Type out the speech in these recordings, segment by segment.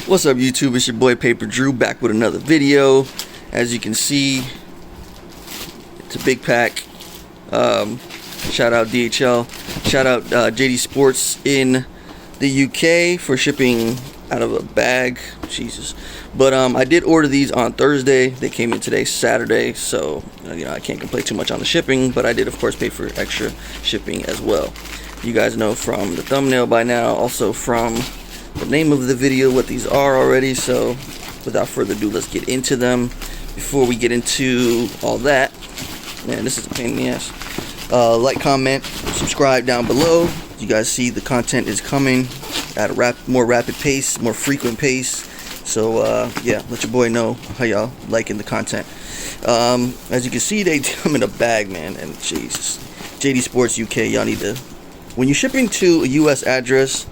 What's up, YouTube? It's your boy Paper Drew back with another video. As you can see, it's a big pack. Shout out DHL. Shout out JD Sports in the UK for shipping out of a bag. Jesus. But I did order these on Thursday. They came in today, Saturday. So I can't complain too much on the shipping. But I did, of course, pay for extra shipping as well. You guys know from the thumbnail by now, also from the name of the video what these are already. So without further ado, let's get into them. Before we get into all that, man, this is a pain in the ass. Like, comment, subscribe down below. You guys see the content is coming at a more rapid pace, more frequent pace. So yeah, let your boy know how y'all liking the content. As you can see, they come in a bag, man, and Jesus, JD Sports UK, y'all need to, when you're shipping to a US address,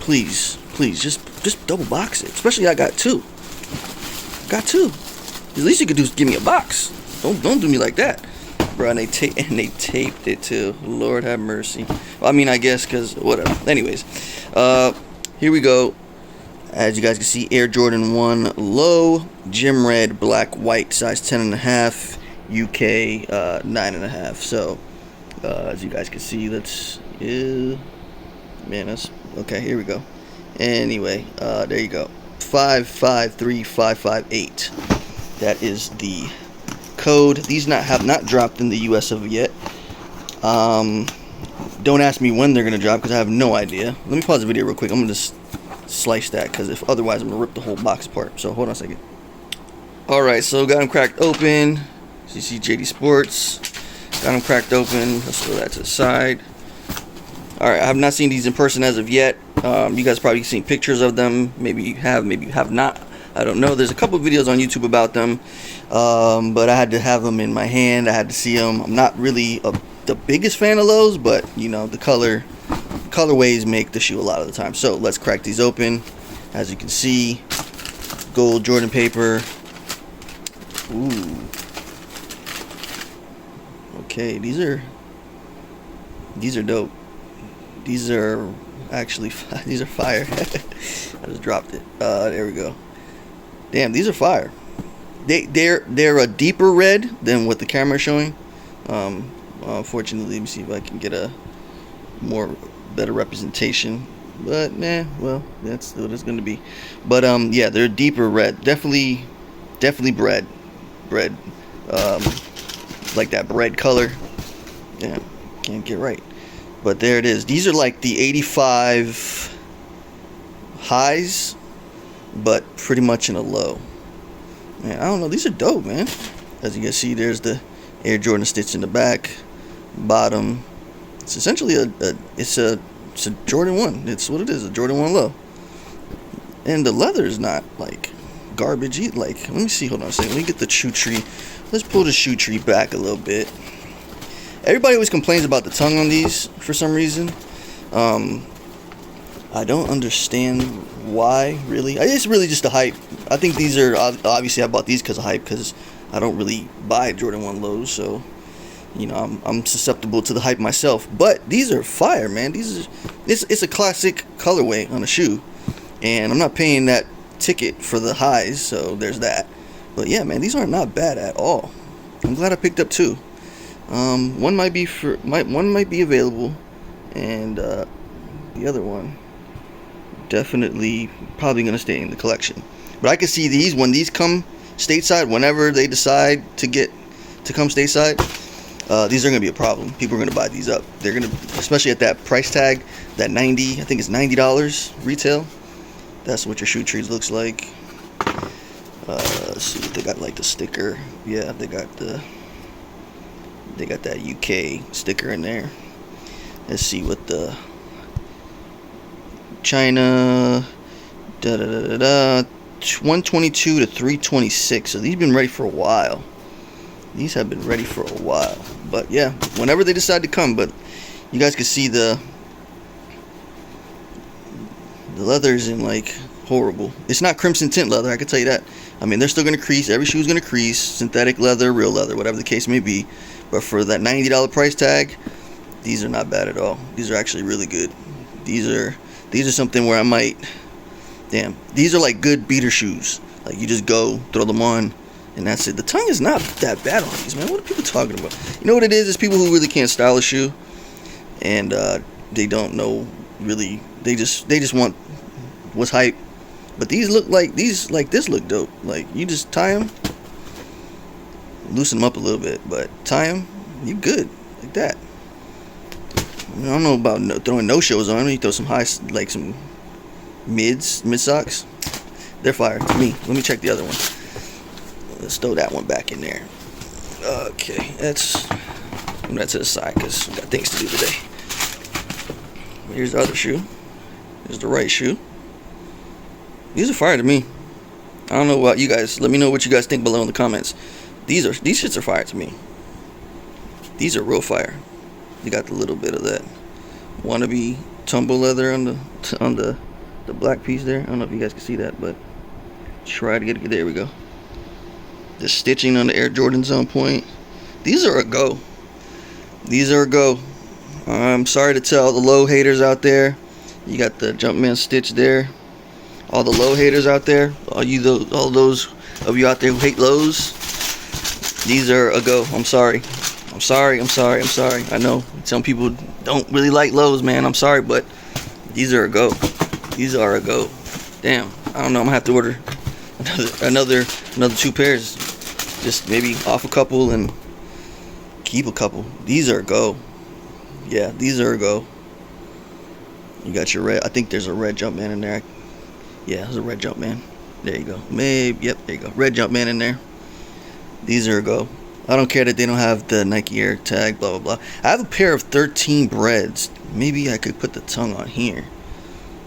please just double box it. Especially I got two. At least you could do is give me a box. Don't do me like that, bro. And they taped it too. Lord have mercy. Well, I mean, I guess because whatever. Anyways, here we go. As you guys can see, Air Jordan 1 low, gym red, black, white, size 10.5, UK 9.5. So as you guys can see, that's man, that's okay. Here we go. Anyway, there you go. 553558. That is the code. These have not dropped in the US of yet. Don't ask me when they're gonna drop because I have no idea. Let me pause the video real quick. I'm gonna just slice that because if otherwise I'm gonna rip the whole box apart. So hold on a second. All right, so got them cracked open. So you see JD Sports. Got them cracked open. Let's throw that to the side. All right, I have not seen these in person as of yet. You guys probably seen pictures of them. Maybe you have, maybe you have not. I don't know. There's a couple of videos on YouTube about them, but I had to have them in my hand. I had to see them. I'm not really the biggest fan of those, but you know, the colorways make the shoe a lot of the time. So let's crack these open. As you can see, gold Jordan paper. Ooh. Okay, these are dope. These are actually these are fire. I just dropped it. There we go. Damn, these are fire. They're a deeper red than what the camera is showing. Unfortunately, let me see if I can get a better representation. But nah, well, that's what it's gonna be. But yeah, they're deeper red. Definitely Bred. Like that Bred color. Yeah, can't get right. But there it is. These are like the 85 highs, but pretty much in a low. Man, I don't know. These are dope, man. As you can see, there's the Air Jordan stitch in the back, bottom. It's essentially it's a Jordan 1. It's what it is, a Jordan 1 low. And the leather is not like garbage. Like, let me see. Hold on a second. Let me get the shoe tree. Let's pull the shoe tree back a little bit. Everybody always complains about the tongue on these for some reason. I don't understand why, really. It's really just the hype. I think these are, obviously I bought these because of hype, because I don't really buy Jordan 1 lows, so you know, I'm susceptible to the hype myself. But these are fire, man. It's a classic colorway on a shoe, and I'm not paying that ticket for the highs, so there's that. But yeah, man, these are not bad at all. I'm glad I picked up two. One might be available, and the other one definitely probably gonna stay in the collection. But I can see these, when these come stateside, whenever they decide to come stateside, these are gonna be a problem. People are gonna buy these up. They're gonna, especially at that price tag, that I think it's $90 retail. That's what your shoe trees looks like. Let's see, they got like the sticker. Yeah, they got that UK sticker in there. Let's see what the China 122 to 326. So these have been ready for a while. But yeah, whenever they decide to come. But you guys can see the leather's in like horrible. It's not crimson tint leather, I can tell you that. I mean, they're still gonna crease. Every shoe's gonna crease. Synthetic leather, real leather, whatever the case may be. But for that $90 price tag, these are not bad at all. These are actually really good. These are something where I might Damn, these are like good beater shoes. Like you just go, throw them on, and that's it. The tongue is not that bad on these, man. What are people talking about? You know what it is? It's people who really can't style a shoe, and they don't know really. They just want what's hype. But these look like this look dope. Like you just tie them, loosen them up a little bit, but tie them, you good like that. I don't know about throwing no shows on. You throw some high, like some mid socks. They're fire to me. Let me check the other one. Let's throw that one back in there. Okay, that's to the side because we got things to do today. Here's the other shoe. Here's the right shoe. These are fire to me. I don't know about you guys. Let me know what you guys think below in the comments. These shits are fire to me. These are real fire. You got the little bit of that wannabe tumble leather on the black piece there. I don't know if you guys can see that, but try to get it. There we go. The stitching on the Air Jordans on point. These are a go. These are a go. I'm sorry to tell the low haters out there. You got the Jumpman stitch there. All the low haters out there. All those of you out there who hate lows. These are a go. I'm sorry. I'm sorry. I know some people don't really like lows, man. I'm sorry, but these are a go. These are a go. Damn. I don't know. I'm gonna have to order another 2 pairs. Just maybe off a couple and keep a couple. These are a go. Yeah, these are a go. You got your red. I think there's a red Jumpman in there. Yeah, there's a red Jumpman. There you go. Maybe. Yep. There you go. Red Jumpman in there. These are a go. I don't care that they don't have the Nike Air tag, blah, blah, blah. I have a pair of 13 Breds. Maybe I could put the tongue on here,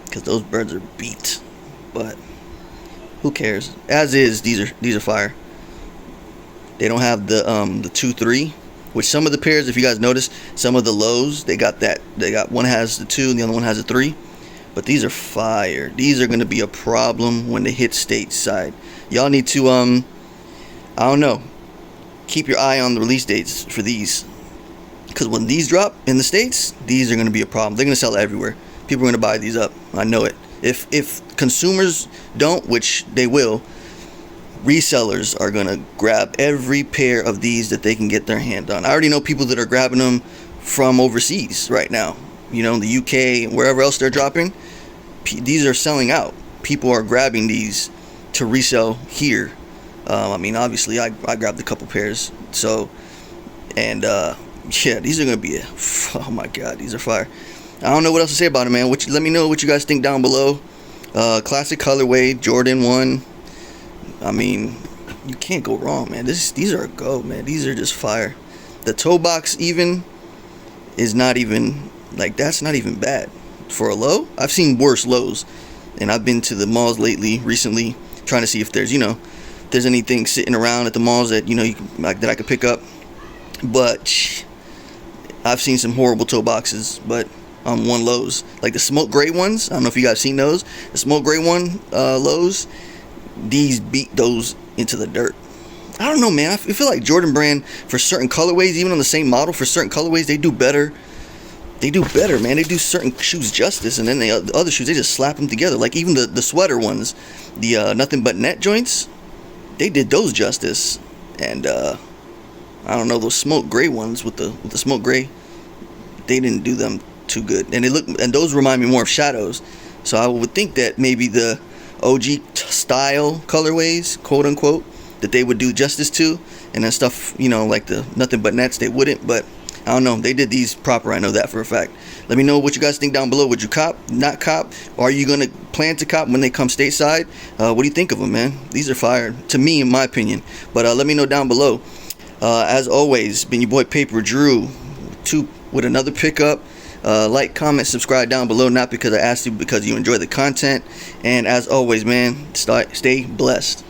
because those birds are beat. But who cares? As is, these are fire. They don't have the 2-3, which some of the pairs, if you guys notice, some of the lows, they got that. One has the 2 and the other one has a 3. But these are fire. These are going to be a problem when they hit stateside. Y'all need to, I don't know, keep your eye on the release dates for these, because when these drop in the States, these are going to be a problem. They're going to sell everywhere. People are going to buy these up. I know it. If consumers don't, which they will, resellers are going to grab every pair of these that they can get their hand on. I already know people that are grabbing them from overseas right now. You know, the UK, wherever else they're dropping, these are selling out. People are grabbing these to resell here. I mean, obviously, I grabbed a couple pairs. So, and yeah, these are gonna be oh my god, these are fire. I don't know what else to say about it, man. Let me know what you guys think down below. Classic colorway, Jordan 1. I mean, you can't go wrong, man. These are a go, man. These are just fire. The toe box even is not even like, that's not even bad for a low. I've seen worse lows, and I've been to the malls recently, trying to see if there's there's anything sitting around at the malls that that I could pick up. But I've seen some horrible toe boxes, but on one lows, like the smoke gray ones. I don't know if you guys seen those. The smoke gray one lows, these beat those into the dirt. I don't know, man. I feel like Jordan Brand, for certain colorways, even on the same model, for certain colorways, they do better. They do better, man. They do certain shoes justice, and then the other shoes, they just slap them together. Like even the sweater ones, the nothing but net joints, they did those justice. And I don't know, those smoke gray ones with the smoke gray, they didn't do them too good. And those remind me more of shadows. So I would think that maybe the OG style colorways, quote unquote, that they would do justice to, and then stuff, like the nothing but nets, they wouldn't. But I don't know, they did these proper. I know that for a fact. Let me know what you guys think down below. Would you cop, not cop, or are you gonna plan to cop when they come stateside? What do you think of them, man? These are fire to me, in my opinion. But let me know down below. As always, been your boy Paper Drew, with another pickup. Like, comment, subscribe down below, not because I asked you, because you enjoy the content. And as always, man, stay blessed.